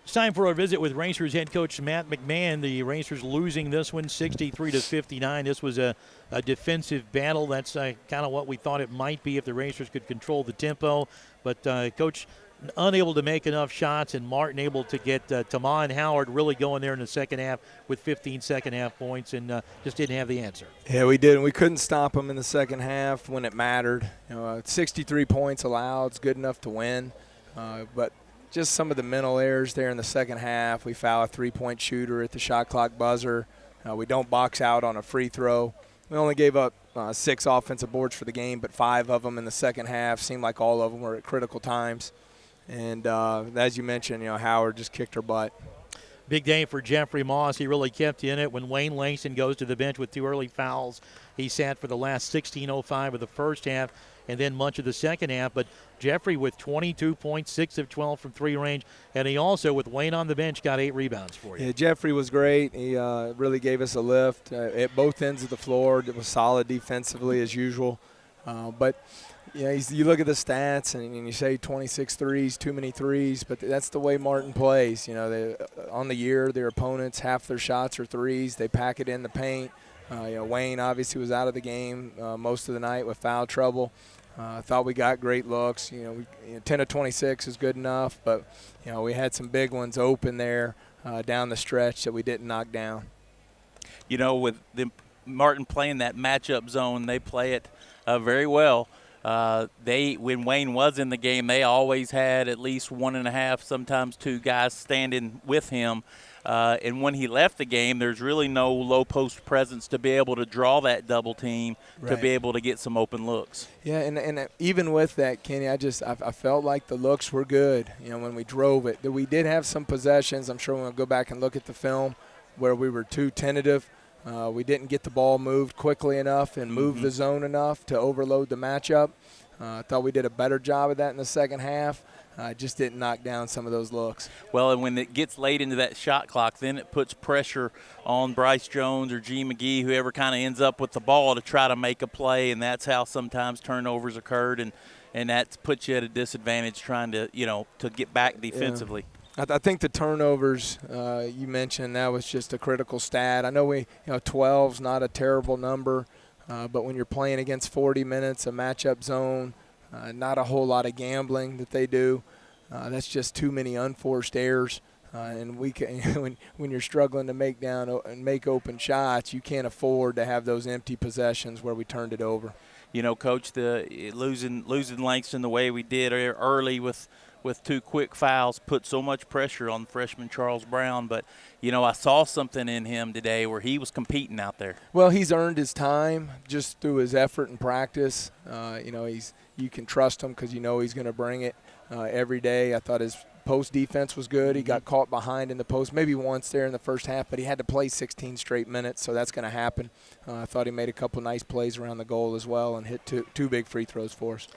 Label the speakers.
Speaker 1: It's time for our visit with Rangers head coach Matt McMahon. The Rangers losing this one 63-59. This was a defensive battle. That's kind of what we thought it might be if the Rangers could control the tempo. But Coach unable to make enough shots, and Martin able to get Tama and Howard really going there in the second half with 15 second-half points, and just didn't have the answer.
Speaker 2: Yeah, we did. We couldn't stop them in the second half when it mattered. 63 points allowed. It's good enough to win. But just some of the mental errors there in the second half. We foul a three-point shooter at the shot clock buzzer. We don't box out on a free throw. We only gave up 6 offensive boards for the game, but 5 of them in the second half. Seemed like all of them were at critical times. And as you mentioned, Howard just kicked her butt.
Speaker 1: Big day for Jeffrey Moss. He really kept in it. When Wayne Langston goes to the bench with 2 early fouls, he sat for the last 16:05 of the first half and then much of the second half. But Jeffrey with 22 points, 6 of 12 from 3 range, and he also, with Wayne on the bench, got 8 rebounds for you.
Speaker 2: Yeah, Jeffrey was great. He really gave us a lift at both ends of the floor. It was solid defensively as usual. But you look at the stats and you say 26 threes, too many threes, but that's the way Martin plays. On the year, their opponents, half their shots are threes. They pack it in the paint. Wayne obviously was out of the game most of the night with foul trouble. I thought we got great looks. 10 of 26 is good enough, but we had some big ones open there down the stretch that we didn't knock down.
Speaker 3: With Martin playing that matchup zone, they play it very well. When Wayne was in the game, they always had at least 1.5, sometimes 2 guys standing with him. And when he left the game, there's really no low post presence to be able to draw that double team, right, to be able to get some open looks.
Speaker 2: Yeah, and even with that, Kenny, I felt like the looks were good. When we drove it, we did have some possessions. I'm sure we'll go back and look at the film where we were too tentative. We didn't get the ball moved quickly enough and move the zone enough to overload the matchup. I thought we did a better job of that in the second half. Just didn't knock down some of those looks.
Speaker 3: Well, and when it gets late into that shot clock, then it puts pressure on Bryce Jones or G. McGee, whoever kind of ends up with the ball, to try to make a play, and that's how sometimes turnovers occurred, and that puts you at a disadvantage trying to, to get back defensively.
Speaker 2: Yeah. I think the turnovers you mentioned, that was just a critical stat. I know 12's not a terrible number, but when you're playing against 40 minutes, a matchup zone, not a whole lot of gambling that they do. That's just too many unforced errors. And we can, when you're struggling to make open shots, you can't afford to have those empty possessions where we turned it over.
Speaker 3: Coach, losing Langston the way we did early with 2 quick fouls put so much pressure on freshman Charles Brown. But, I saw something in him today where he was competing out there.
Speaker 2: Well, he's earned his time just through his effort and practice. You can trust him because he's going to bring it every day. I thought his post defense was good. He got caught behind in the post maybe once there in the first half, but he had to play 16 straight minutes, so that's going to happen. I thought he made a couple nice plays around the goal as well and hit two big free throws for us.